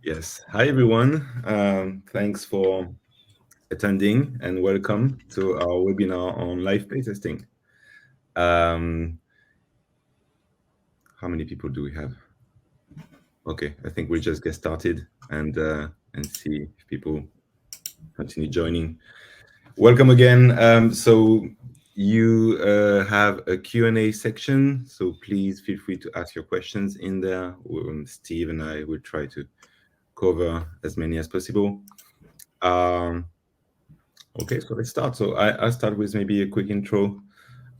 Yes. Hi, everyone. Thanks for attending and welcome to our webinar on live playtesting. How many people do we have? Okay, I think we'll just get started and see if people continue joining. Welcome again. So you have a Q&A section, so please feel free to ask your questions in there. Steve and I will try to cover as many as possible. Okay, so let's start. So I'll start with maybe a quick intro.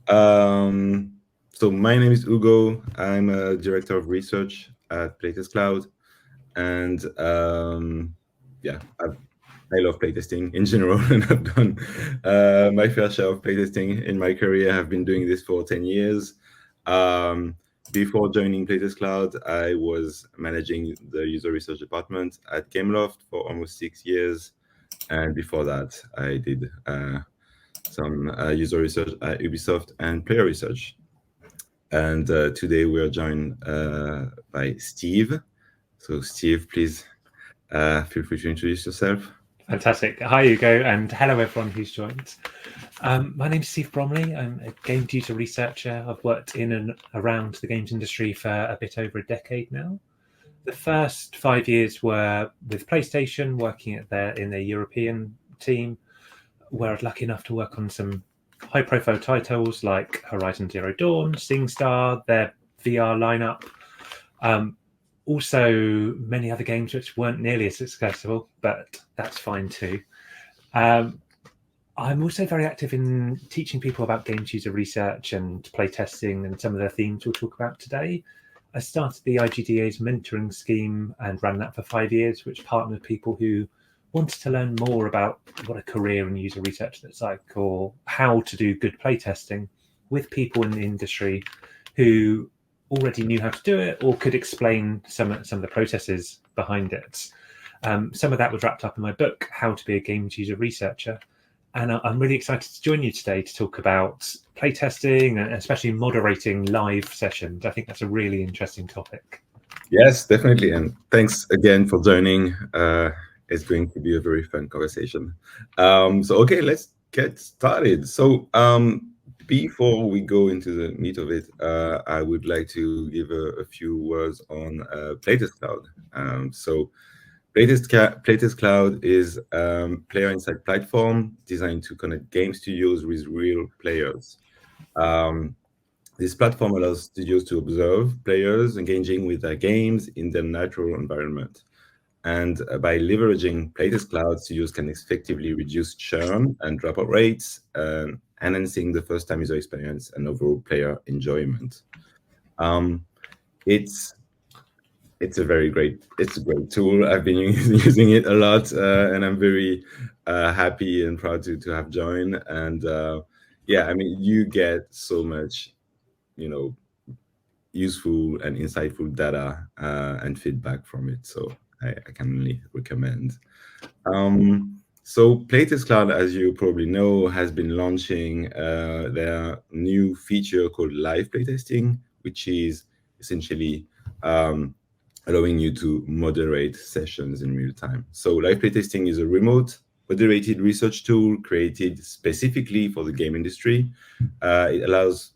So my name is Ugo. I'm a director of research at PlaytestCloud. And yeah, I love playtesting in general, and I've done my fair share of playtesting in my career. I've been doing this for 10 years. Before joining PlaytestCloud, I was managing the user research department at Gameloft for almost 6 years. And before that, I did some user research at Ubisoft and player research. And today we are joined by Steve. So Steve, please feel free to introduce yourself. Fantastic. Hi, Ugo, and hello, everyone who's joined. My name is Steve Bromley. I'm a games user researcher. I've worked in and around the games industry for a bit over a decade now. The first 5 years were with PlayStation, working in their European team, where I was lucky enough to work on some high-profile titles like Horizon Zero Dawn, SingStar, their VR lineup. Also, many other games which weren't nearly as successful, but that's fine too. I'm also very active in teaching people about games user research and playtesting and some of the themes we'll talk about today. I started the IGDA's mentoring scheme and ran that for 5 years, which partnered people who wanted to learn more about what a career in user research looks like or how to do good playtesting with people in the industry who already knew how to do it or could explain some of the processes behind it. Some of that was wrapped up in my book, How to Be a Games User Researcher. And I'm really excited to join you today to talk about playtesting and especially moderating live sessions. I think that's a really interesting topic. Yes, definitely. And thanks again for joining. It's going to be a very fun conversation. Okay, let's get started. So before we go into the meat of it, I would like to give a few words on PlaytestCloud. PlaytestCloud is a player insight platform designed to connect game studios with real players. This platform allows studios to observe players engaging with their games in their natural environment. And by leveraging PlaytestCloud, studios can effectively reduce churn and dropout rates, enhancing the first-time user experience and overall player enjoyment. It's a great tool. I've been using it a lot, and I'm very happy and proud to have joined. And yeah, I mean, you get so much, useful and insightful data and feedback from it. So I can only recommend. So PlaytestCloud, as you probably know, has been launching their new feature called live playtesting, which is essentially allowing you to moderate sessions in real time. So live playtesting is a remote moderated research tool created specifically for the game industry. It allows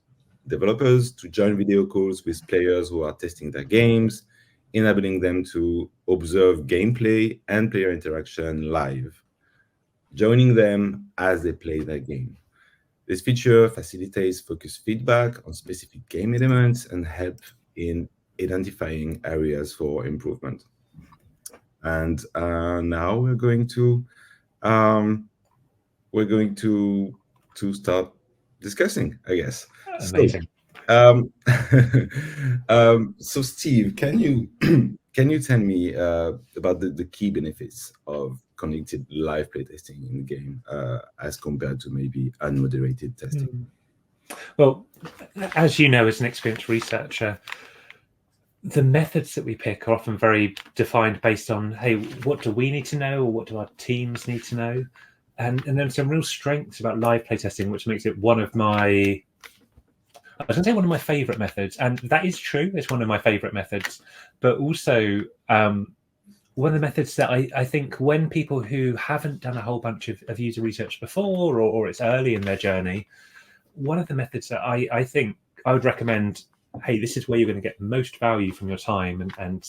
developers to join video calls with players who are testing their games, enabling them to observe gameplay and player interaction live, joining them as they play their game. This feature facilitates focused feedback on specific game elements and help in identifying areas for improvement. And now we're going to start discussing, I guess. Amazing. So Steve, can you tell me about the key benefits of connected live playtesting in the game as compared to maybe unmoderated testing? Well, as you know, as an experienced researcher, the methods that we pick are often very defined based on, hey, what do we need to know or what do our teams need to know? And then some real strengths about live playtesting, which makes it one of my favorite methods. And that is true. It's one of my favorite methods. But also, one of the methods that I think when people who haven't done a whole bunch of user research before, or it's early in their journey, one of the methods that I think I would recommend, hey, this is where you're going to get most value from your time, and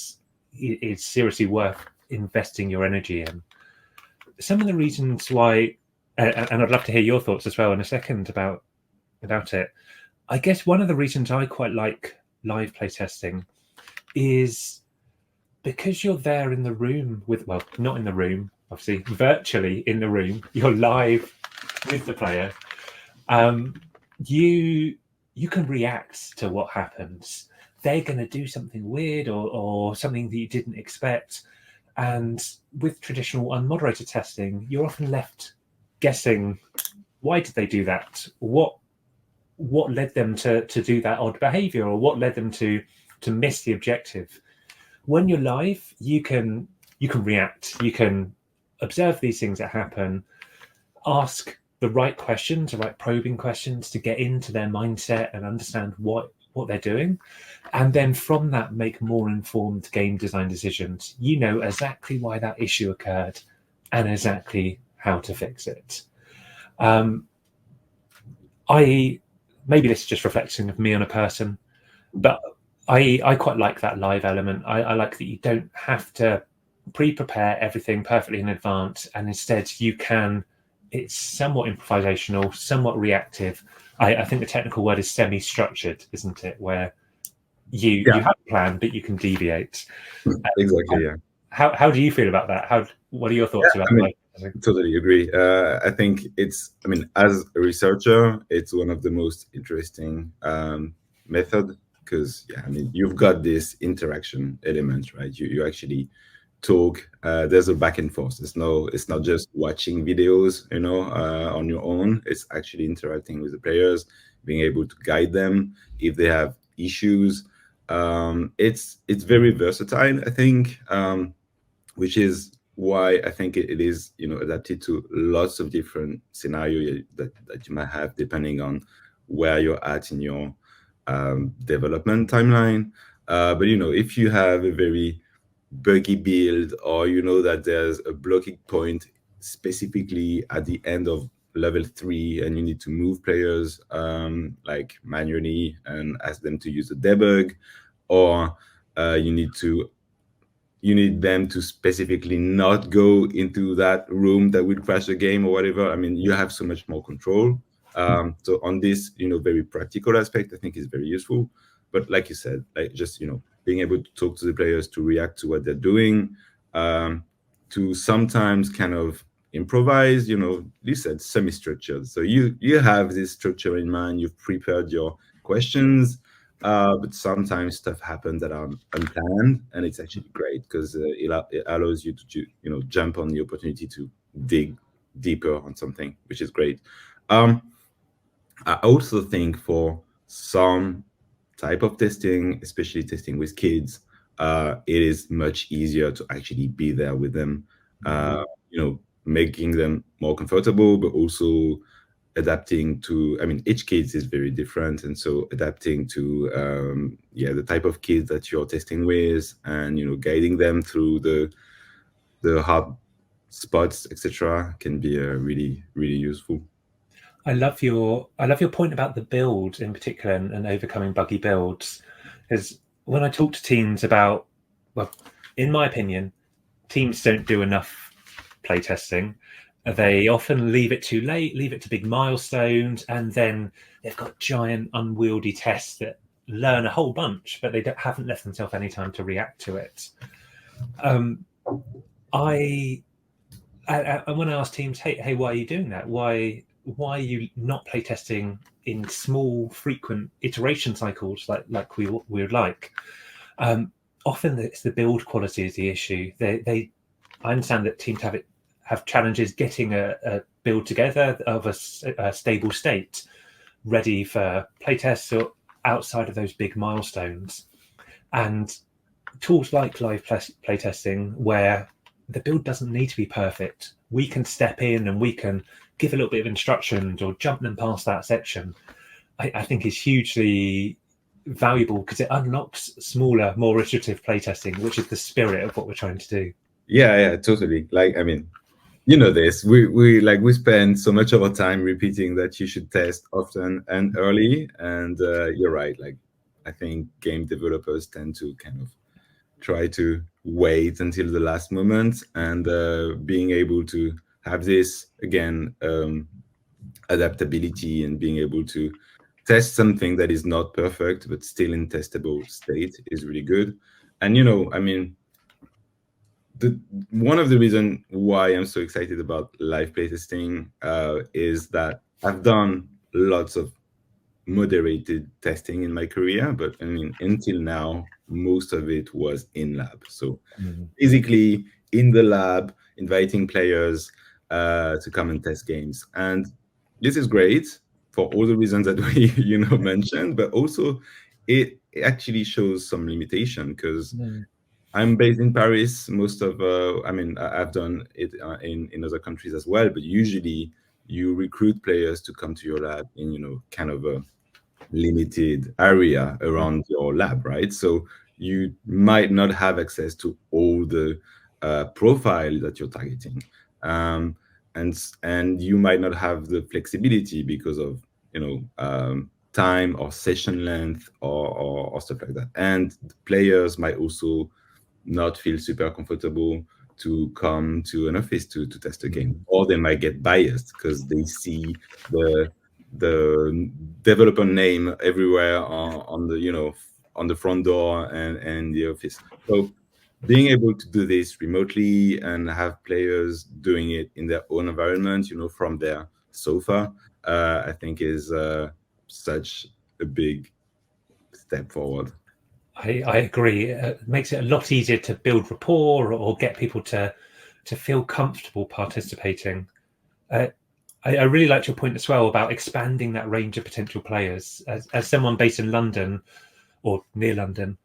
it's seriously worth investing your energy in. Some of the reasons why, and I'd love to hear your thoughts as well in a second about it. I guess one of the reasons I quite like live playtesting is because you're there in the room with, well, not in the room, obviously, virtually in the room, you're live with the player. You can react to what happens. They're going to do something weird or something that you didn't expect. And with traditional unmoderated testing, you're often left guessing, why did they do that? What led them to do that odd behavior, or what led them to miss the objective? When you're live, you can react, you can observe these things that happen, ask the right questions, the right probing questions to get into their mindset and understand what they're doing, and then from that make more informed game design decisions. You know exactly why that issue occurred and exactly how to fix it. Maybe this is just reflecting of me on a person, but I quite like that live element. I like that you don't have to pre-prepare everything perfectly in advance, and instead it's somewhat improvisational, somewhat reactive. I think the technical word is semi-structured, isn't it? Where you have a plan, but you can deviate. Exactly, yeah. How do you feel about that? What are your thoughts about that? Totally agree. I think as a researcher, it's one of the most interesting method, because you've got this interaction element, right? You actually talk. There's a back and forth. It's not just watching videos, on your own. It's actually interacting with the players, being able to guide them if they have issues. It's very versatile, I think, which is why I think it is adapted to lots of different scenarios that you might have, depending on where you're at in your development timeline. But if you have a very buggy build, or that there's a blocking point specifically at the end of level 3, and you need to move players like manually and ask them to use a debug, or you need them to specifically not go into that room that will crash the game or whatever. You have so much more control. So on this, very practical aspect, I think is very useful. But like you said, just being able to talk to the players, to react to what they're doing, to sometimes kind of improvise. You said semi-structured, so you have this structure in mind. You've prepared your questions. But sometimes stuff happens that are unplanned, and it's actually great because it allows you to jump on the opportunity to dig deeper on something, which is great. I also think for some type of testing, especially testing with kids, it is much easier to actually be there with them, making them more comfortable, but also adapting to, each kid is very different, and so adapting to the type of kids that you're testing with, and guiding them through the hard spots, etc., can be really, really useful. I love your point about the build in particular, and overcoming buggy builds, because when I talk to teams about, well, in my opinion, teams don't do enough playtesting. They often leave it too late, leave it to big milestones, and then they've got giant unwieldy tests that learn a whole bunch, but they haven't left themselves any time to react to it. And when I ask teams, hey, why are you doing that? Why are you not playtesting in small, frequent iteration cycles like we would like? Often it's the build quality is the issue. I understand that teams have challenges getting a build together of a stable state, ready for playtests or outside of those big milestones. And tools like live playtesting, where the build doesn't need to be perfect, we can step in and we can give a little bit of instructions or jump them past that section, I think is hugely valuable, because it unlocks smaller, more iterative playtesting, which is the spirit of what we're trying to do. Yeah, totally. Like, I mean, you know this. We spend so much of our time repeating that you should test often and early. And you're right. Like, I think game developers tend to kind of try to wait until the last moment, and being able to have this again, adaptability, and being able to test something that is not perfect but still in testable state is really good. And I mean, the one of the reason why I'm so excited about live playtesting is that I've done lots of moderated testing in my career, but I mean, until now, most of it was in lab. So physically in the lab, inviting players to come and test games. And this is great for all the reasons that we mentioned, but also it actually shows some limitation because I'm based in Paris. Most of, I mean, I've done it in other countries as well, but usually you recruit players to come to your lab in, kind of a limited area around your lab, right? So you might not have access to all the profile that you're targeting, um, and you might not have the flexibility because of time or session length or stuff like that. And the players might also not feel super comfortable to come to an office to test a game, or they might get biased because they see the developer name everywhere on the on the front door and the office. So being able to do this remotely and have players doing it in their own environment, from their sofa, I think is such a big step forward. I agree. It makes it a lot easier to build rapport or get people to feel comfortable participating. I really liked your point as well about expanding that range of potential players. As someone based in London or near London,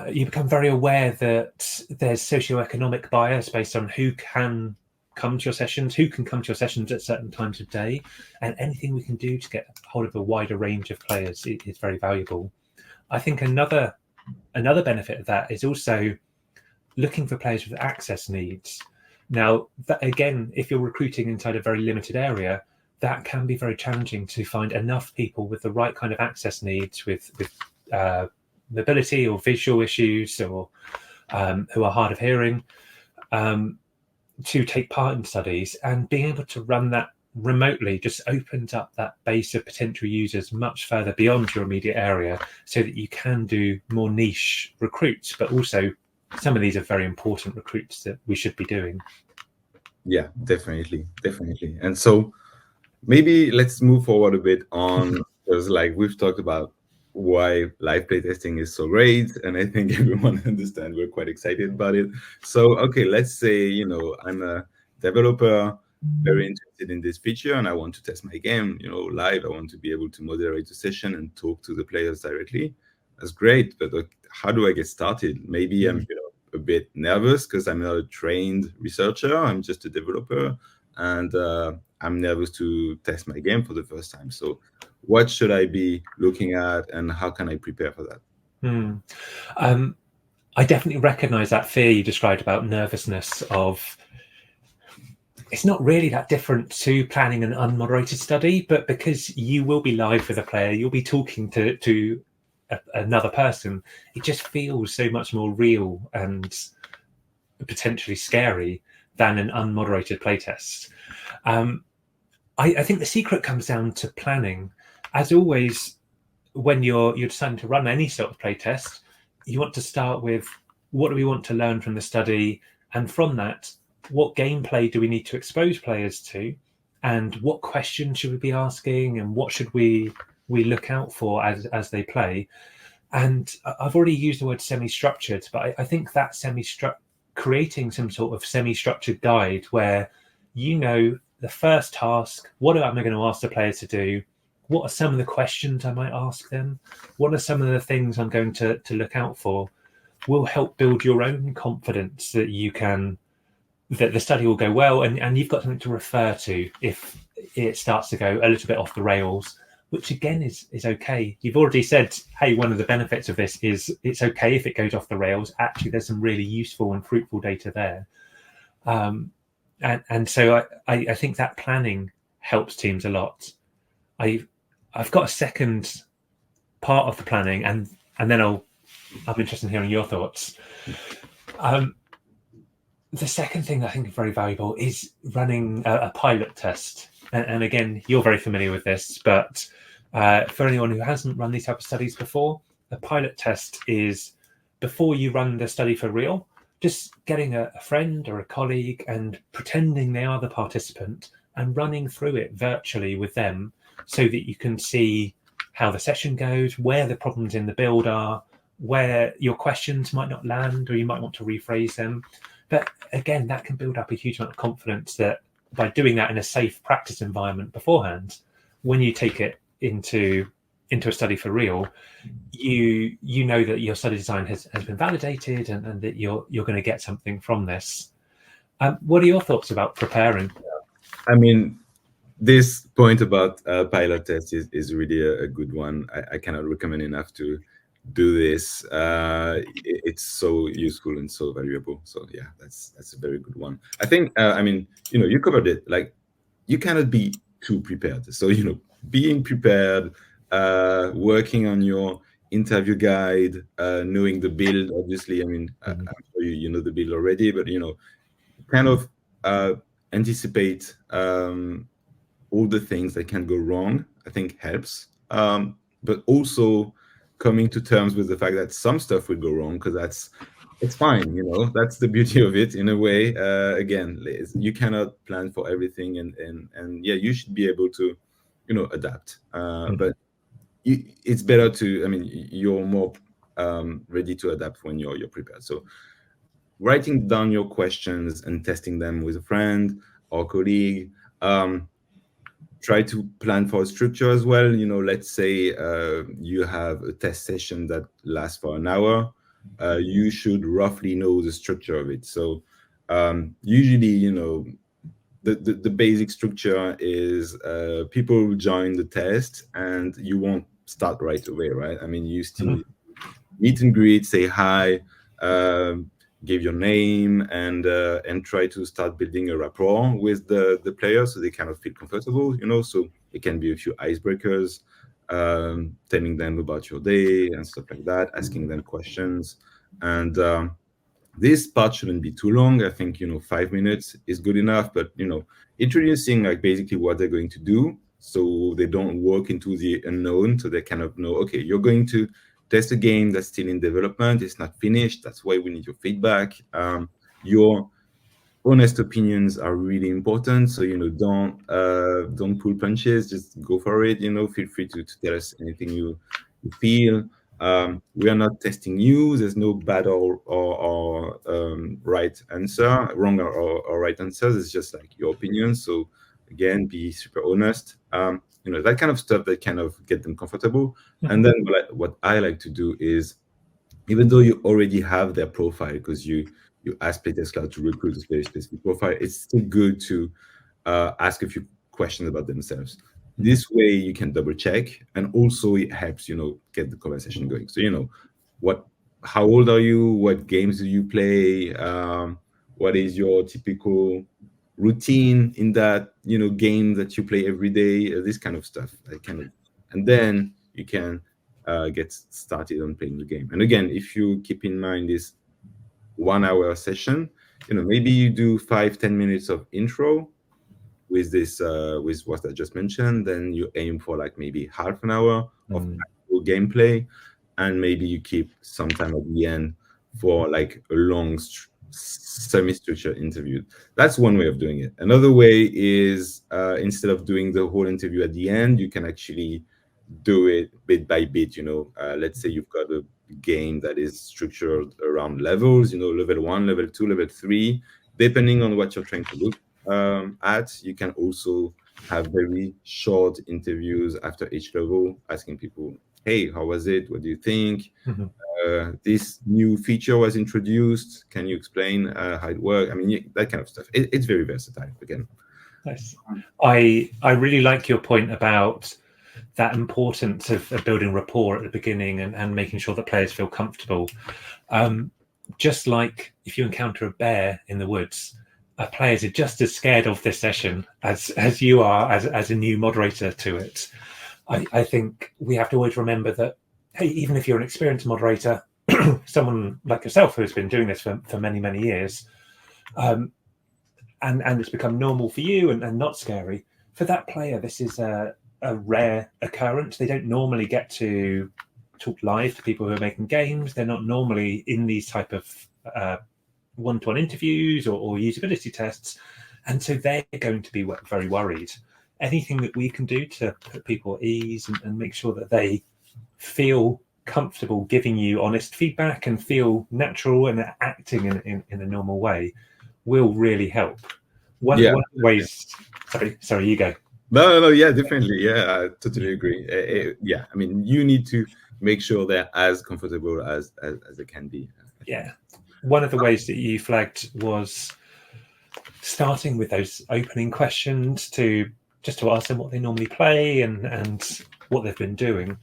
you become very aware that there's socioeconomic bias based on who can come to your sessions, who can come to your sessions at certain times of day, and anything we can do to get hold of a wider range of players is very valuable. I think another benefit of that is also looking for players with access needs. Now, that, again, if you're recruiting inside a very limited area, that can be very challenging to find enough people with the right kind of access needs, with mobility or visual issues, or who are hard of hearing, to take part in studies. And being able to run that remotely just opens up that base of potential users much further beyond your immediate area, so that you can do more niche recruits, but also some of these are very important recruits that we should be doing. Yeah, definitely. And so maybe let's move forward a bit on, because like we've talked about why live playtesting is so great, and I think everyone understands we're quite excited about it. So okay, let's say I'm a developer very interested in this feature and I want to test my game live. I want to be able to moderate a session and talk to the players directly. That's great, but how do I get started? Maybe I'm a bit nervous because I'm not a trained researcher, I'm just a developer, and I'm nervous to test my game for the first time. So what should I be looking at and how can I prepare for that? I definitely recognize that fear you described about nervousness. Of it's not really that different to planning an unmoderated study, but because you will be live with a player, you'll be talking to another person, it just feels so much more real and potentially scary than an unmoderated playtest. I think the secret comes down to planning. As always, when you're deciding to run any sort of playtest, you want to start with, what do we want to learn from the study, and from that, what gameplay do we need to expose players to, and what questions should we be asking, and what should we look out for as they play. And I've already used the word semi-structured, but I think that creating some sort of semi-structured guide where the first task, what am I going to ask the players to do? What are some of the questions I might ask them? What are some of the things I'm going to look out for? Will help build your own confidence that that the study will go well, and you've got something to refer to if it starts to go a little bit off the rails, which again is okay. You've already said, hey, one of the benefits of this is it's okay if it goes off the rails. Actually, there's some really useful and fruitful data there. And so I think that planning helps teams a lot. I've got a second part of the planning, and then I'm interested in hearing your thoughts. The second thing that I think is very valuable is running a pilot test. And again, you're very familiar with this, but for anyone who hasn't run these type of studies before, a pilot test is before you run the study for real, just getting a friend or a colleague and pretending they are the participant and running through it virtually with them so that you can see how the session goes, where the problems in the build are, where your questions might not land, or you might want to rephrase them. But again, that can build up a huge amount of confidence that by doing that in a safe practice environment beforehand, when you take it into a study for real, you know that your study design has been validated and that you're going to get something from this. What are your thoughts about preparing? I mean, this point about pilot test is really a good one. I cannot recommend enough to do this. It's so useful and so valuable. So yeah, that's a very good one. I think I mean, you covered it. Like, you cannot be too prepared. So being prepared, working on your interview guide, knowing the build. Obviously, I mean, I'm sure you know the build already, but kind of anticipate all the things that can go wrong, I think helps. But also coming to terms with the fact that some stuff will go wrong, because it's fine, that's the beauty of it in a way. Again, you cannot plan for everything, and yeah, you should be able to, adapt. But it's better to, I mean, you're more ready to adapt when you're prepared. So writing down your questions and testing them with a friend or colleague. Try to plan for a structure as well. Let's say you have a test session that lasts for an hour. You should roughly know the structure of it. So usually, the basic structure is people join the test and you won't start right away, right? I mean, you still meet and greet, say hi, give your name, and try to start building a rapport with the players so they kind of feel comfortable, so it can be a few icebreakers, telling them about your day and stuff like that, asking them questions. And this part shouldn't be too long. I think 5 minutes is good enough, but introducing like basically what they're going to do so they don't walk into the unknown, so they kind of know, okay, you're going to test a game that's still in development, it's not finished, that's why we need your feedback. Your honest opinions are really important, so don't pull punches, just go for it. Feel free to tell us anything you feel. We are not testing you. There's no bad or right answer, wrong or right answers. It's just like your opinion. So again, be super honest. That kind of stuff that kind of get them comfortable. And then what I like to do is, even though you already have their profile, because you ask PlaytestCloud to recruit a very specific profile, it's still good to ask a few questions about themselves. This way you can double check, and also it helps get the conversation going. So how old are you? What games do you play? What is your typical routine in that game that you play every day? This kind of stuff. And then you can get started on playing the game. And again, if you keep in mind this 1 hour session, maybe you do 5-10 minutes of intro with this with what I just mentioned. Then you aim for like maybe half an hour of actual gameplay, and maybe you keep some time at the end for like a long semi-structured interview. That's one way of doing it. Another way is instead of doing the whole interview at the end, you can actually do it bit by bit. Let's say you've got a game that is structured around levels, level 1, level 2, level 3, depending on what you're trying to look at. You can also have very short interviews after each level, asking people, hey, how was it? What do you think? This new feature was introduced. Can you explain how it works? I mean, that kind of stuff. It's very versatile again. Nice. I really like your point about that importance of building rapport at the beginning and making sure that players feel comfortable. Just like if you encounter a bear in the woods, players are just as scared of this session as you are as a new moderator to it. I think we have to always remember that, hey, even if you're an experienced moderator, someone like yourself who's been doing this for many, many years, and it's become normal for you and not scary, for that player, this is a rare occurrence. They don't normally get to talk live to people who are making games. They're not normally in these type of one-to-one interviews or usability tests, and so they're going to be very worried. Anything that we can do to put people at ease and make sure that they feel comfortable giving you honest feedback and feel natural and acting in a normal way will really help. One of the ways. Sorry, you go. No, yeah, definitely, yeah, I totally agree. Yeah, I mean, you need to make sure they're as comfortable as they can be. Yeah, one of the ways that you flagged was starting with those opening questions to ask them what they normally play and what they've been doing.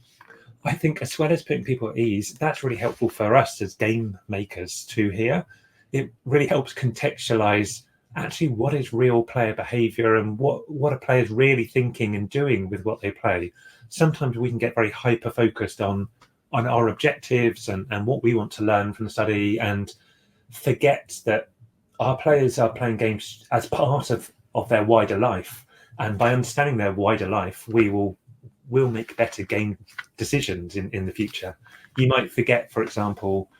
I think as well as putting people at ease, that's really helpful for us as game makers to hear. It really helps contextualize actually what is real player behavior and what are players really thinking and doing with what they play. Sometimes we can get very hyper focused on our objectives and what we want to learn from the study and forget that our players are playing games as part of their wider life. And by understanding their wider life, we'll make better game decisions in the future. You might forget, for example,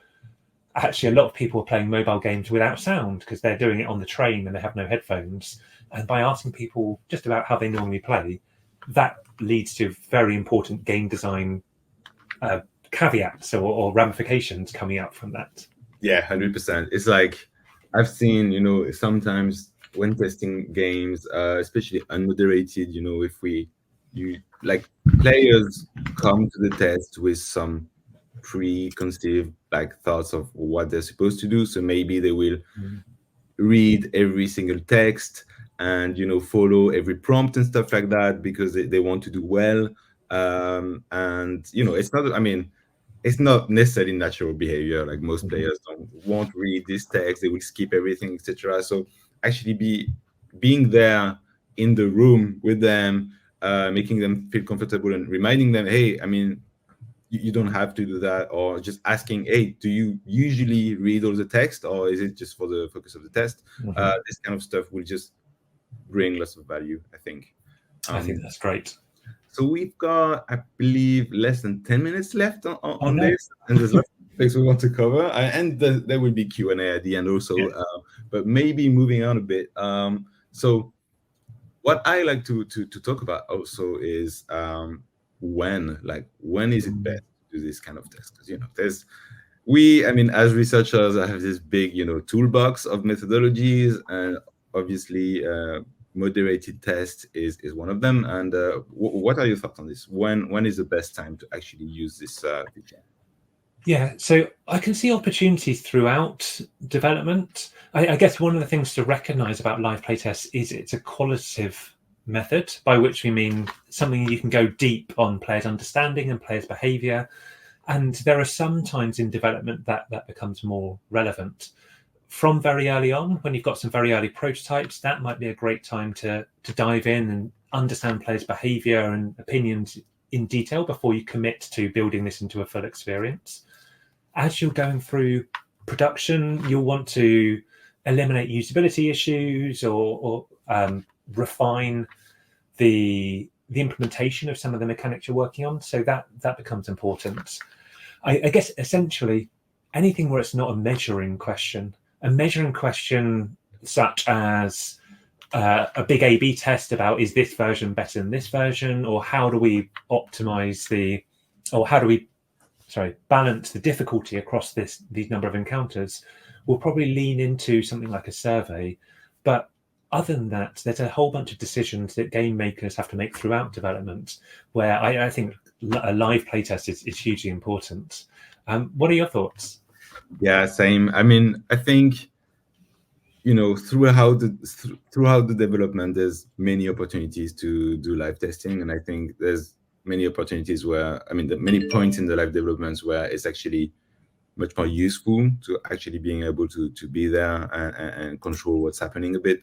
actually a lot of people are playing mobile games without sound because they're doing it on the train and they have no headphones. And by asking people just about how they normally play, that leads to very important game design caveats or ramifications coming out from that. Yeah, 100%. It's like I've seen, sometimes when testing games, especially unmoderated, if like players come to the test with some preconceived thoughts of what they're supposed to do. So maybe they will read every single text and follow every prompt and stuff like that because they want to do well. And it's not necessarily natural behavior. Like most players won't read this text, they will skip everything, etc. So actually being there in the room with them, making them feel comfortable and reminding them, hey, you don't have to do that, or just asking, hey, do you usually read all the text or is it just for the focus of the test? This kind of stuff will just bring lots of value, I think. I think that's great. So we've got, I believe, less than 10 minutes left on this, and there's lots of things we want to cover, and there will be Q&A at the end also, but maybe moving on a bit. So what I like to talk about also is when is it best to do this kind of test? Because as researchers, I have this big toolbox of methodologies, and obviously moderated test is one of them. And what are your thoughts on this? When is the best time to actually use this feature? Yeah, so I can see opportunities throughout development. I guess one of the things to recognize about live playtests is it's a qualitative method, by which we mean something you can go deep on players' understanding and players' behavior. And there are some times in development that becomes more relevant. From very early on, when you've got some very early prototypes, that might be a great time to dive in and understand players' behavior and opinions in detail before you commit to building this into a full experience. As you're going through production, you'll want to eliminate usability issues or refine the implementation of some of the mechanics you're working on. So that becomes important. I guess essentially anything where it's not a measuring question such as a big A/B test about is this version better than this version, or how do we optimize balance the difficulty across these number of encounters, will probably lean into something like a survey. But other than that, there's a whole bunch of decisions that game makers have to make throughout development where I think a live playtest is hugely important. What are your thoughts? Yeah, same. I think throughout the development, there's many opportunities to do live testing, and I think there's many opportunities where, I mean, the many points in the live developments where it's actually much more useful to actually being able to be there and control what's happening a bit.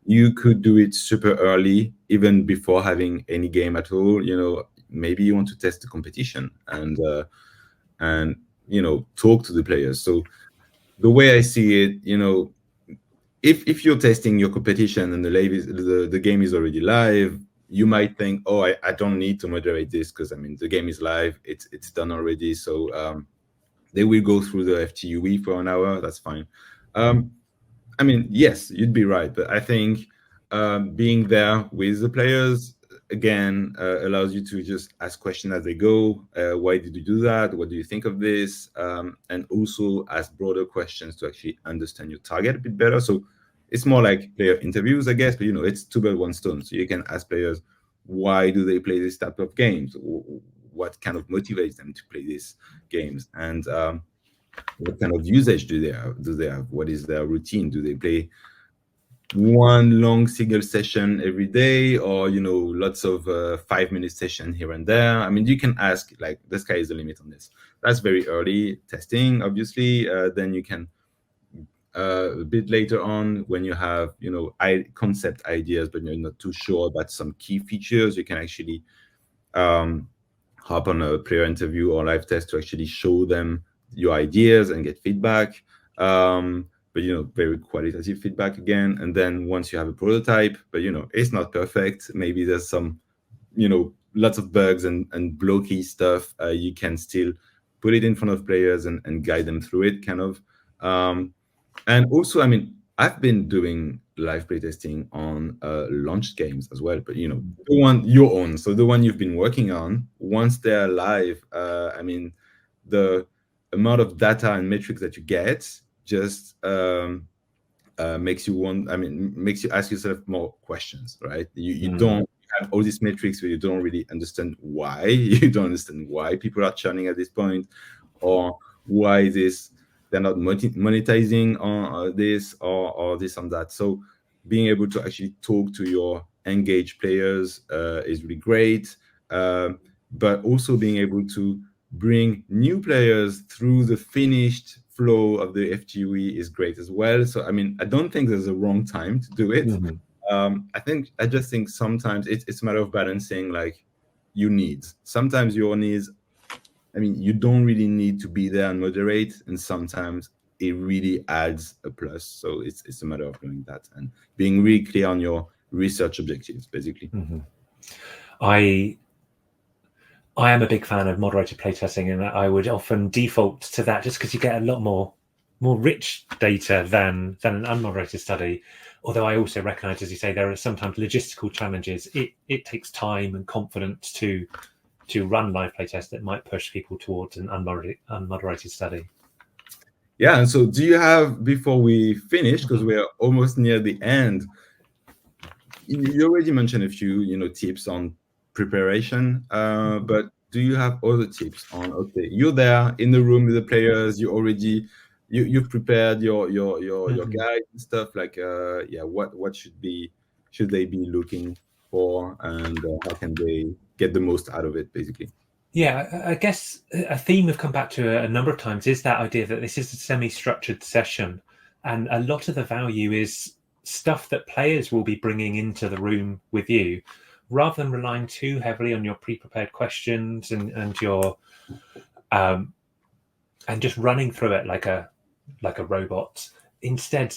You could do it super early, even before having any game at all. Maybe you want to test the competition and talk to the players. So the way I see it, if you're testing your competition and the game is already live, you might think, oh, I don't need to moderate this because the game is live, it's done already. So they will go through the FTUE for an hour. That's fine. Yes, you'd be right, but I think being there with the players again allows you to just ask questions as they go. Why did you do that? What do you think of this? And also ask broader questions to actually understand your target a bit better. So it's more like player interviews, I guess, but it's two birds, one stone. So you can ask players, why do they play this type of games? What kind of motivates them to play these games? And what kind of usage do they have? What is their routine? Do they play one long single session every day, or lots of 5-minute session here and there? You can ask, like, the sky is the limit on this. That's very early testing, obviously. Then you can a bit later on, when you have concept ideas but you're not too sure about some key features, you can actually hop on a player interview or live test to actually show them your ideas and get feedback. But very qualitative feedback again. And then once you have a prototype, but it's not perfect, maybe there's some lots of bugs and blocky stuff, you can still put it in front of players and guide them through it, kind of. And also, I've been doing live playtesting on launched games as well, but the one your own, so the one you've been working on, once they're live, the amount of data and metrics that you get just makes you ask yourself more questions, right? You don't have all these metrics, but you don't really understand why. You don't understand why people are churning at this point, or why they're not monetizing on this or this and that. So being able to actually talk to your engaged players is really great, but also being able to bring new players through the finished flow of the FTUE is great as well. So I don't think there's a wrong time to do it. I just think sometimes it's a matter of balancing, like, your needs. Sometimes your needs, you don't really need to be there and moderate, and sometimes it really adds a plus. So it's a matter of doing that and being really clear on your research objectives, basically. I am a big fan of moderated playtesting, and I would often default to that just because you get a lot more rich data than an unmoderated study. Although I also recognise, as you say, there are sometimes logistical challenges. It takes time and confidence to run live playtests that might push people towards an unmoderated study. Yeah, and so do you have, before we finish, because we're almost near the end, you already mentioned a few tips on preparation, but do you have other tips on, okay, you're there in the room with the players, you've prepared your guide and stuff, like what should they be looking for, and how can they get the most out of it, basically? Yeah, I guess a theme we've come back to a number of times is that idea that this is a semi-structured session, and a lot of the value is stuff that players will be bringing into the room with you, rather than relying too heavily on your pre-prepared questions and your and just running through it like a robot. Instead,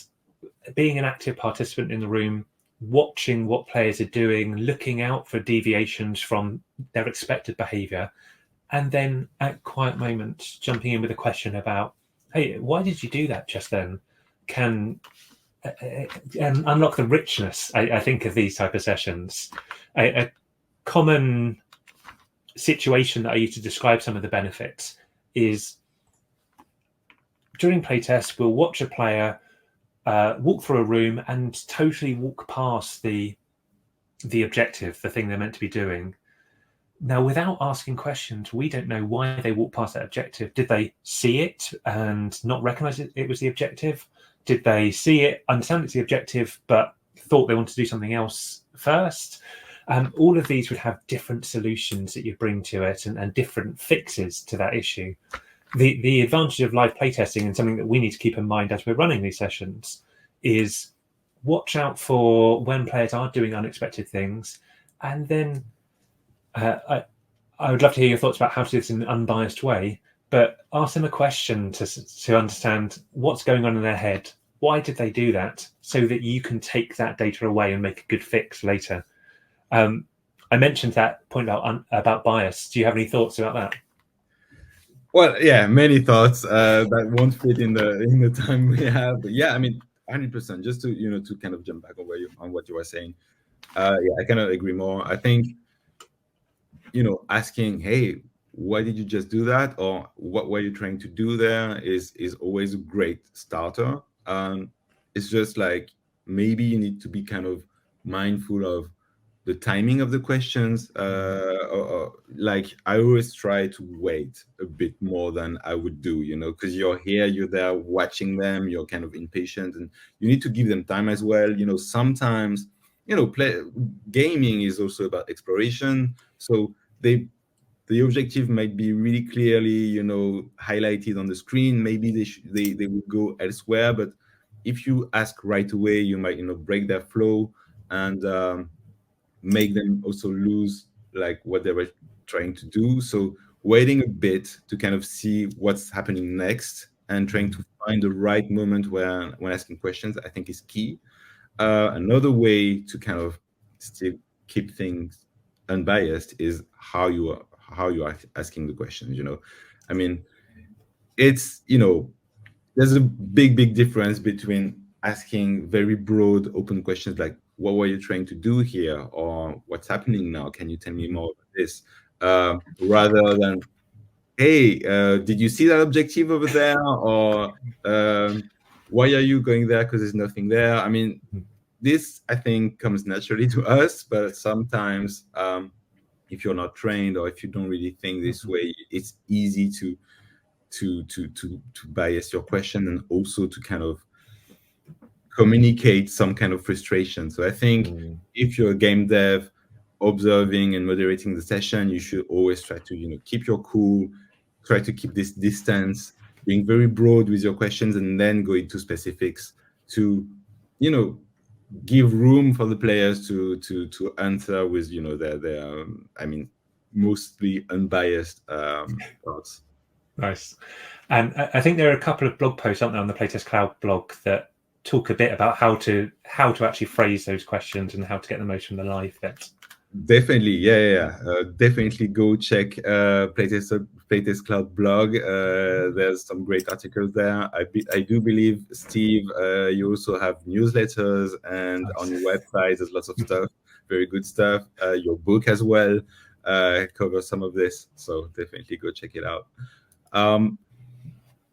being an active participant in the room, watching what players are doing, looking out for deviations from their expected behavior, and then at quiet moments jumping in with a question about, hey, why did you do that just then, can unlock the richness, I think, of these type of sessions. A common situation that I use to describe some of the benefits is, during playtests, we'll watch a player walk through a room and totally walk past the objective, the thing they're meant to be doing. Now, without asking questions, we don't know why they walked past that objective. Did they see it and not recognize it was the objective? Did they see it, understand it's the objective, but thought they wanted to do something else first? all of these would have different solutions that you bring to it and different fixes to that issue. The advantage of live playtesting, and something that we need to keep in mind as we're running these sessions, is watch out for when players are doing unexpected things. And then I would love to hear your thoughts about how to do this in an unbiased way, but ask them a question to understand what's going on in their head. Why did they do that? So that you can take that data away and make a good fix later. I mentioned that point about bias. Do you have any thoughts about that? Well, yeah, many thoughts that won't fit in the time we have. But yeah, I mean, 100%. Just to kind of jump back on what you were saying. Yeah, I cannot agree more. I think asking, hey, why did you just do that, or what were you trying to do there, is always a great starter. It's just like maybe you need to be kind of mindful of the timing of the questions. Like I always try to wait a bit more than I would do, because you're there watching them, you're kind of impatient, and you need to give them time as well. Sometimes, gaming is also about exploration. So the objective might be really clearly, highlighted on the screen. Maybe they will go elsewhere, but if you ask right away, you might, break their flow and make them also lose like what they were trying to do. So waiting a bit to kind of see what's happening next and trying to find the right moment when asking questions, I think is key. Another way to kind of still keep things unbiased is how you are asking the questions. I mean, it's there's a big difference between asking very broad open questions like, what were you trying to do here, or what's happening now, can you tell me more about this, rather than, hey, did you see that objective over there, or why are you going there, because there's nothing there. I mean, this, I think, comes naturally to us, but sometimes if you're not trained, or if you don't really think this way, it's easy to bias your question, and also to kind of communicate some kind of frustration. So I think if you're a game dev observing and moderating the session, you should always try to keep your cool, try to keep this distance, being very broad with your questions, and then go into specifics to give room for the players to answer with their I mean, mostly unbiased thoughts. Nice. And I think there are a couple of blog posts out there on the Playtest Cloud blog that talk a bit about how to actually phrase those questions and how to get the most from the live bit. Definitely, yeah. Definitely go check Playtest Cloud blog. There's some great articles there. I do believe, Steve, you also have newsletters, and Nice. on your website there's lots of stuff, very good stuff. Your book as well covers some of this, so definitely go check it out.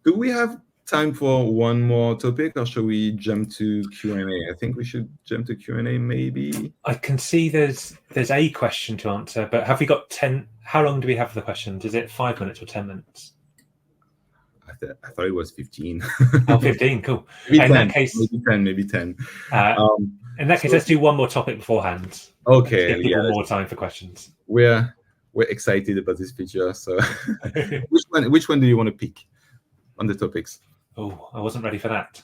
Do we have time for one more topic, or shall we jump to Q&A? I think we should jump to Q&A, maybe. I can see there's a question to answer, but have we got 10? How long do we have for the questions? Is it 5 minutes or 10 minutes? I thought it was 15. Oh, 15, cool. Maybe in 10, that case, maybe 10. In that case, let's do one more topic beforehand. Okay, give people more time for questions. We're excited about this feature. So, which one do you want to pick on the topics? Oh, I wasn't ready for that.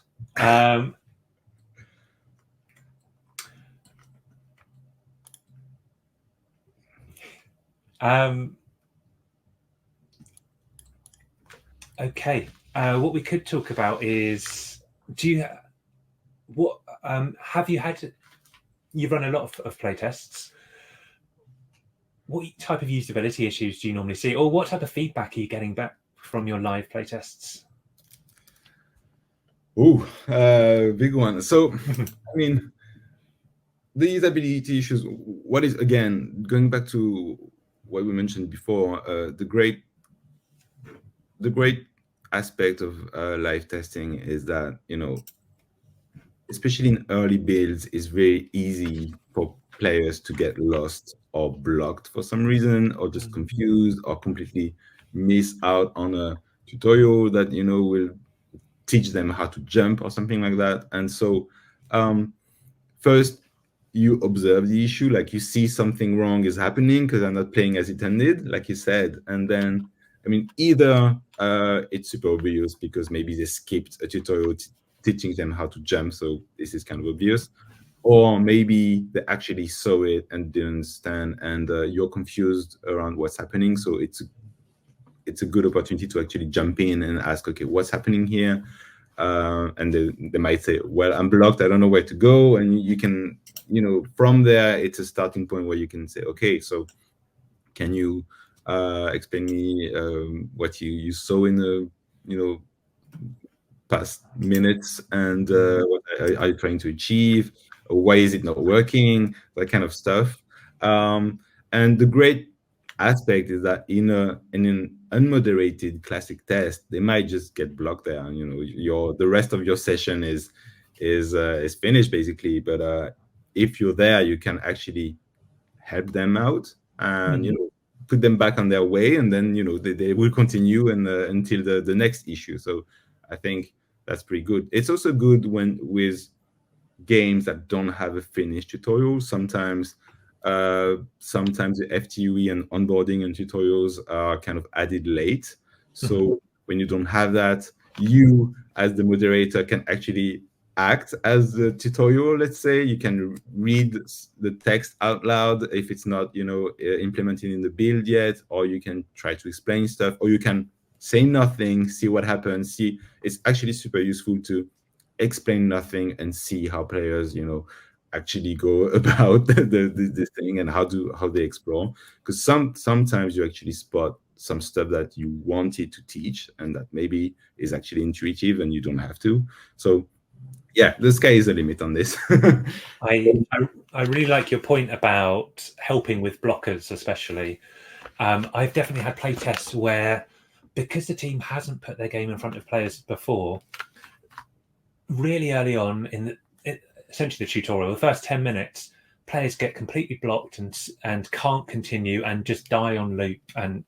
Okay. What we could talk about is, have you had? You've run a lot of playtests. What type of usability issues do you normally see, or what type of feedback are you getting back from your live playtests? Oh, big one. So, I mean, the usability issues. What is, again, going back to what we mentioned before, the great aspect of live testing is that, especially in early builds, it's very easy for players to get lost or blocked for some reason, or just confused, or completely miss out on a tutorial that will teach them how to jump or something like that. And so first, you observe the issue, like you see something wrong is happening because I'm not playing as intended, like you said, and then I mean either it's super obvious because maybe they skipped a tutorial teaching them how to jump, so this is kind of obvious, or maybe they actually saw it and didn't understand, and you're confused around what's happening. So it's a good opportunity to actually jump in and ask, okay, what's happening here? And they might say, well, I'm blocked, I don't know where to go. And you can, from there, it's a starting point where you can say, okay, so can you explain me what you saw in the, past minutes, and what are you trying to achieve? Why is it not working? That kind of stuff. And the great aspect is that in an unmoderated classic test, they might just get blocked there. And, the rest of your session is finished basically. But if you're there, you can actually help them out and put them back on their way, and then they will continue and until the next issue. So I think that's pretty good. It's also good when with games that don't have a finished tutorial. Sometimes the FTUE and onboarding and tutorials are kind of added late. So when you don't have that, you as the moderator can actually act as the tutorial. Let's say you can read the text out loud if it's not implemented in the build yet, or you can try to explain stuff, or you can say nothing, see what happens. See, it's actually super useful to explain nothing and see how players actually go about the thing and how they explore, because sometimes you actually spot some stuff that you wanted to teach and that maybe is actually intuitive and you don't have to. So yeah, the sky is the limit on this. I really like your point about helping with blockers, especially. I've definitely had playtests where, because the team hasn't put their game in front of players before, really early on in essentially the tutorial, the first 10 minutes, players get completely blocked and can't continue and just die on loop. And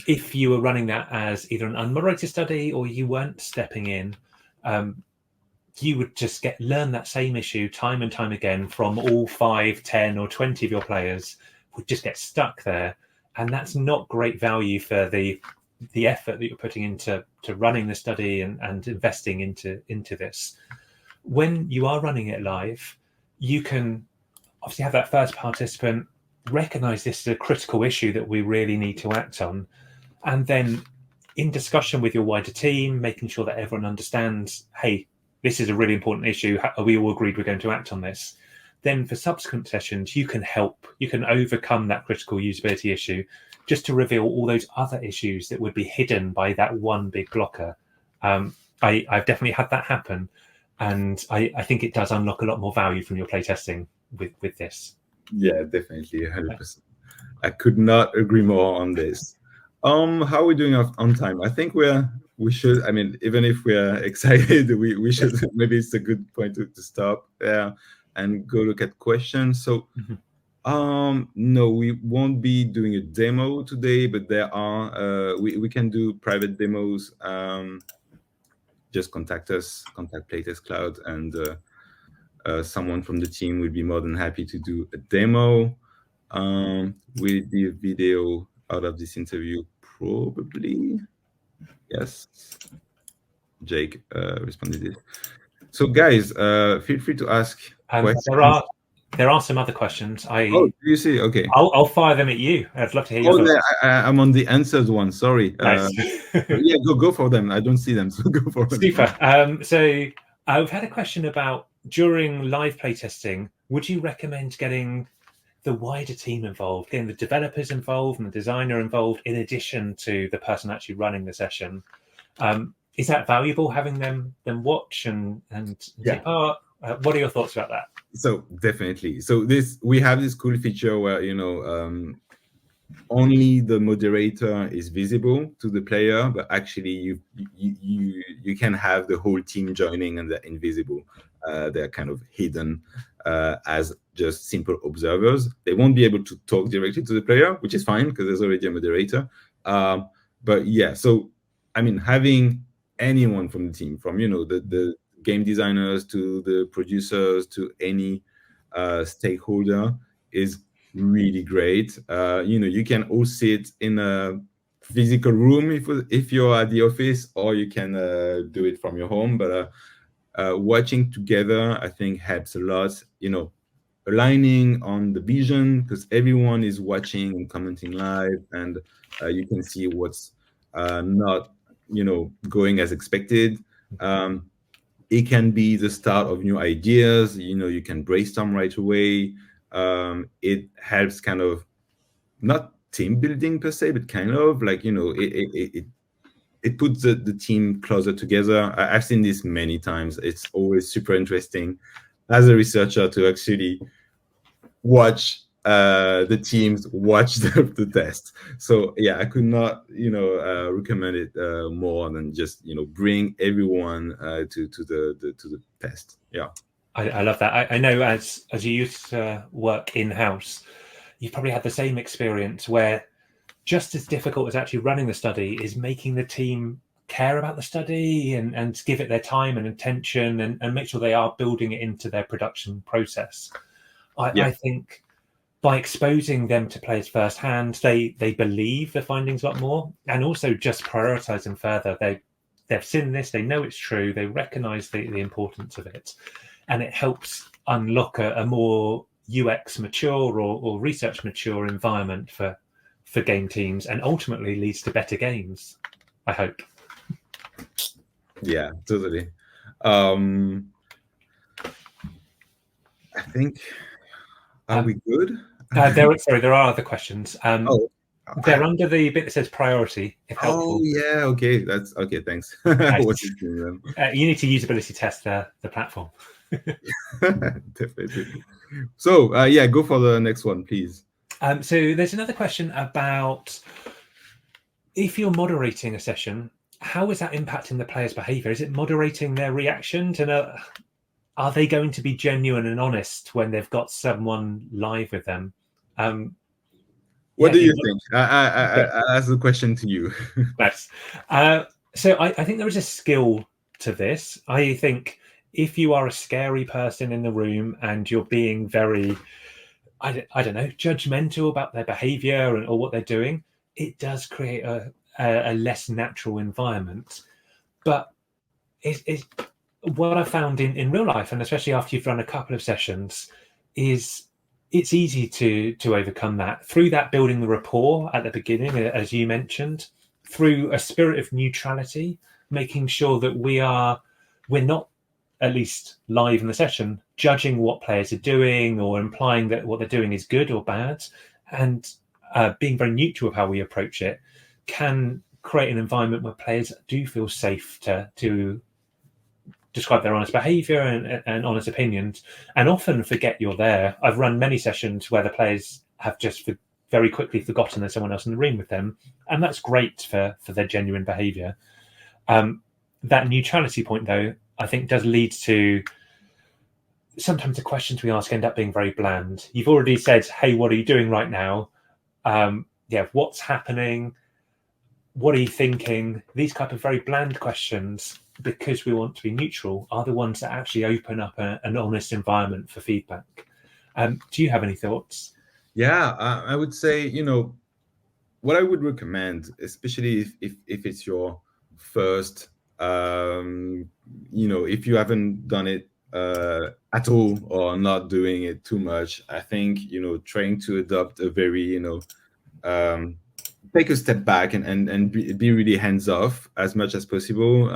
if you were running that as either an unmoderated study or you weren't stepping in, you would just learn that same issue time and time again from all 5, 10 or 20 of your players, would just get stuck there. And that's not great value for the effort that you're putting into running the study and investing into this. When you are running it live, you can obviously have that first participant recognize this is a critical issue that we really need to act on, and then in discussion with your wider team, making sure that everyone understands, hey, this is a really important issue, are we all agreed we're going to act on this? Then for subsequent sessions, you can overcome that critical usability issue, just to reveal all those other issues that would be hidden by that one big blocker. I've definitely had that happen, and I think it does unlock a lot more value from your playtesting with this. Yeah, definitely, 100%. I could not agree more on this. How are we doing on time? I think we should, I mean, even if we're excited, we should, maybe it's a good point to stop there and go look at questions. So no, we won't be doing a demo today, but there are we can do private demos. Just contact us, contact PlaytestCloud, and someone from the team will be more than happy to do a demo. Will it be a video out of this interview? Probably. Yes. Jake responded this. So guys, feel free to ask questions. There are some other questions. Oh, do you see? Okay. I'll fire them at you. I'd love to hear your thoughts. I'm on the answers one. Sorry. Nice. Yeah, go for them. I don't see them, so go for them. Super. So I've had a question about, during live playtesting, would you recommend getting the wider team involved, getting the developers involved and the designer involved, in addition to the person actually running the session? Is that valuable, having them watch and take part? What are your thoughts about that? So definitely. So we have this cool feature where only the moderator is visible to the player, but actually you can have the whole team joining and they're invisible. They're kind of hidden as just simple observers. They won't be able to talk directly to the player, which is fine because there's already a moderator. But yeah, so I mean, having anyone from the team, from the game designers to the producers to any stakeholder is really great. You can all sit in a physical room if you're at the office, or you can do it from your home. But watching together, I think, helps a lot. Aligning on the vision, because everyone is watching and commenting live, and you can see what's not going as expected. It can be the start of new ideas. You can brainstorm right away. It helps kind of, not team building per se, but kind of like, it puts the team closer together. I've seen this many times. It's always super interesting as a researcher to actually watch the teams watch the test. So yeah, I could not recommend it more than just bring everyone to the test. Yeah. I love that. I know as you used to work in-house, you've probably had the same experience where just as difficult as actually running the study is making the team care about the study and give it their time and attention and make sure they are building it into their production process. Yeah. I think by exposing them to players firsthand, they believe the findings a lot more, and also just prioritize them further. They've seen this, they know it's true, they recognize the importance of it, and it helps unlock a more UX mature or research mature environment for game teams, and ultimately leads to better games, I hope. Yeah, totally. I think, are we good? There are other questions. They're under the bit that says priority, if helpful. Oh yeah, okay, that's okay. Thanks. Nice. You need to usability test the platform. Definitely. So yeah, go for the next one, please. So there's another question about, if you're moderating a session, how is that impacting the player's behavior? Is it moderating their reactions, and are they going to be genuine and honest when they've got someone live with them? What do you think? I ask the question to you. Nice. So I think there is a skill to this. I think if you are a scary person in the room and you're being very, I don't know, judgmental about their behavior or what they're doing, it does create a less natural environment. But it's what I found in real life, and especially after you've run a couple of sessions, is it's easy to overcome that through that building the rapport at the beginning, as you mentioned, through a spirit of neutrality, making sure that we're not, at least live in the session, judging what players are doing or implying that what they're doing is good or bad, and being very neutral of how we approach it can create an environment where players do feel safe to describe their honest behavior and honest opinions, and often forget you're there. I've run many sessions where the players have just very quickly forgotten there's someone else in the room with them, and that's great for their genuine behavior. That neutrality point, though, I think does lead to sometimes the questions we ask end up being very bland. You've already said, hey, what are you doing right now? What's happening? What are you thinking? These type of very bland questions, because we want to be neutral, are the ones that actually open up an honest environment for feedback. Do you have any thoughts? Yeah, I would say, what I would recommend, especially if it's your first, if you haven't done it at all or not doing it too much, I think, trying to adopt a very, take a step back and be really hands off as much as possible.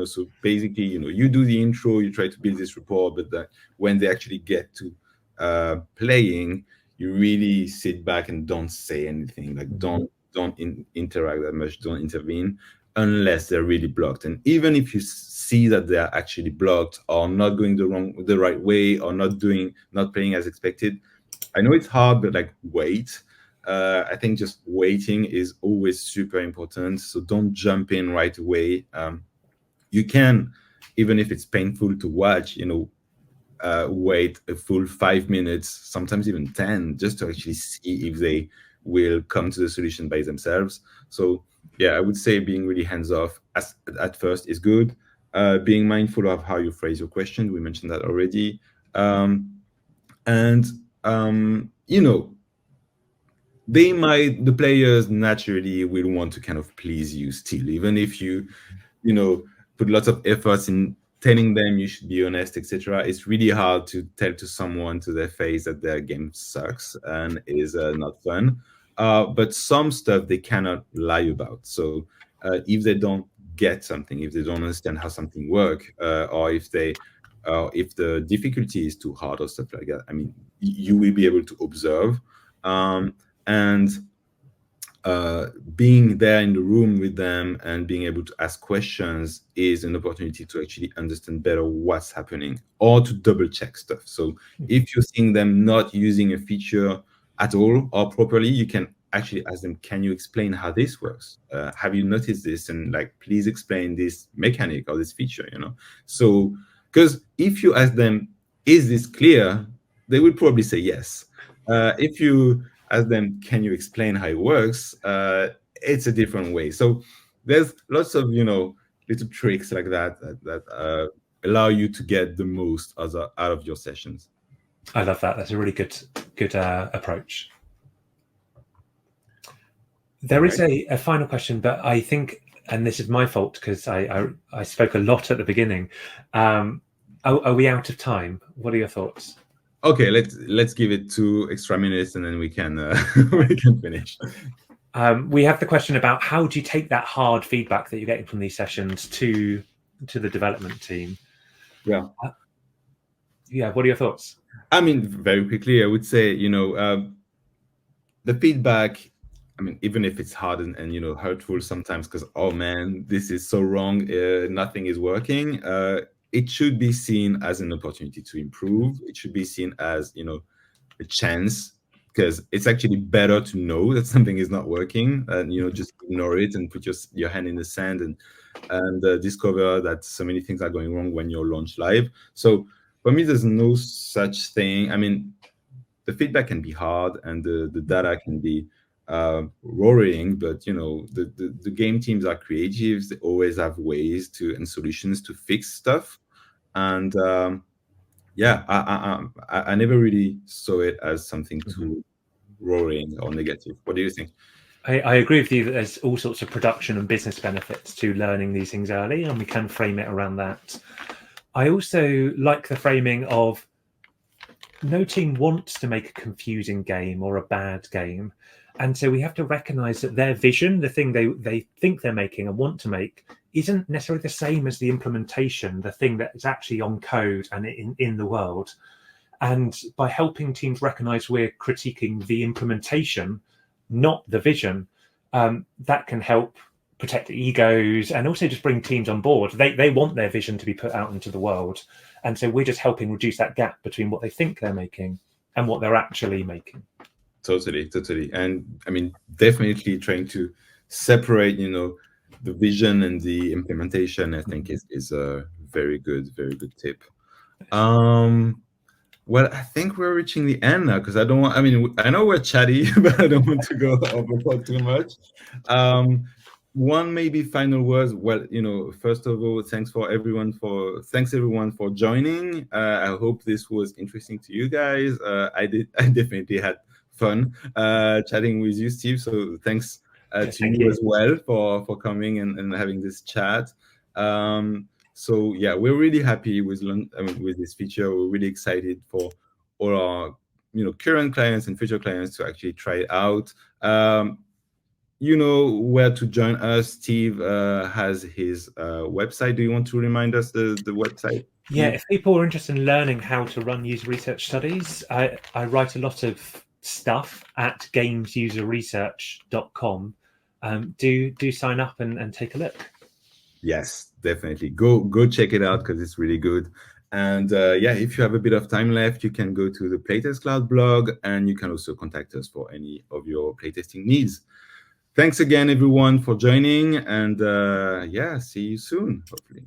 So basically, you do the intro, you try to build this rapport, but when they actually get to playing, you really sit back and don't say anything. Like don't interact that much, don't intervene unless they're really blocked. And even if you see that they are actually blocked or not going the right way or not playing as expected, I know it's hard, but like wait. I think just waiting is always super important. So don't jump in right away. You can, even if it's painful to watch, wait a full 5 minutes, sometimes even 10, just to actually see if they will come to the solution by themselves. So yeah, I would say being really hands-off at first is good. Being mindful of how you phrase your question, we mentioned that already. And the players naturally will want to kind of please you still, even if you put lots of efforts in telling them you should be honest, etc. It's really hard to tell to someone to their face that their game sucks and is not fun. But some stuff they cannot lie about. So if they don't get something, if they don't understand how something works, or if the difficulty is too hard or stuff like that, I mean, you will be able to observe, and being there in the room with them and being able to ask questions is an opportunity to actually understand better what's happening or to double check stuff. So if you're seeing them not using a feature at all or properly, you can actually ask them, can you explain how this works? Have you noticed this? And like, please explain this mechanic or this feature, So, because if you ask them, is this clear? They will probably say yes. If you ask them, can you explain how it works? It's a different way. So there's lots of little tricks like that allow you to get the most out of your sessions. I love that. That's a really good approach. There is a final question, but I think, and this is my fault because I spoke a lot at the beginning. Are we out of time? What are your thoughts? Okay, let's give it 2 extra minutes and then we can we can finish. We have the question about how do you take that hard feedback that you're getting from these sessions to the development team? Yeah. What are your thoughts? I mean, very quickly, I would say, the feedback, I mean, even if it's hard and hurtful sometimes because, oh man, this is so wrong, nothing is working, it should be seen as an opportunity to improve. It should be seen as, a chance, because it's actually better to know that something is not working and, just ignore it and put your hand in the sand and discover that so many things are going wrong when you're launched live. So for me, there's no such thing. I mean, the feedback can be hard and the data can be roaring, but the game teams are creative. They always have ways and solutions to fix stuff. And I never really saw it as something too roaring or negative. What do you think? I agree with you that there's all sorts of production and business benefits to learning these things early, and we can frame it around that. I also like the framing of no team wants to make a confusing game or a bad game. And so we have to recognize that their vision, the thing they think they're making and want to make, isn't necessarily the same as the implementation, the thing that is actually on code and in the world. And by helping teams recognize we're critiquing the implementation, not the vision, that can help protect the egos and also just bring teams on board. They want their vision to be put out into the world. And so we're just helping reduce that gap between what they think they're making and what they're actually making. Totally. And I mean, definitely trying to separate, the vision and the implementation, I think is a very good tip. Well, I think we're reaching the end now because I know we're chatty, but I don't want to go overboard too much. One maybe final words. Well, first of all, thanks everyone for joining. I hope this was interesting to you guys. I definitely had fun chatting with you, Steve. So thanks to you as well for coming and having this chat. So yeah, we're really happy with this feature. We're really excited for all our current clients and future clients to actually try it out. You know where to join us. Steve has his website. Do you want to remind us the website? Yeah, if people are interested in learning how to run user research studies, I write a lot of stuff at gamesuserresearch.com. Do sign up and take a look. Yes, definitely. Go check it out because it's really good. And yeah, if you have a bit of time left, you can go to the PlaytestCloud blog and you can also contact us for any of your playtesting needs. Thanks again, everyone, for joining. And yeah, see you soon, hopefully.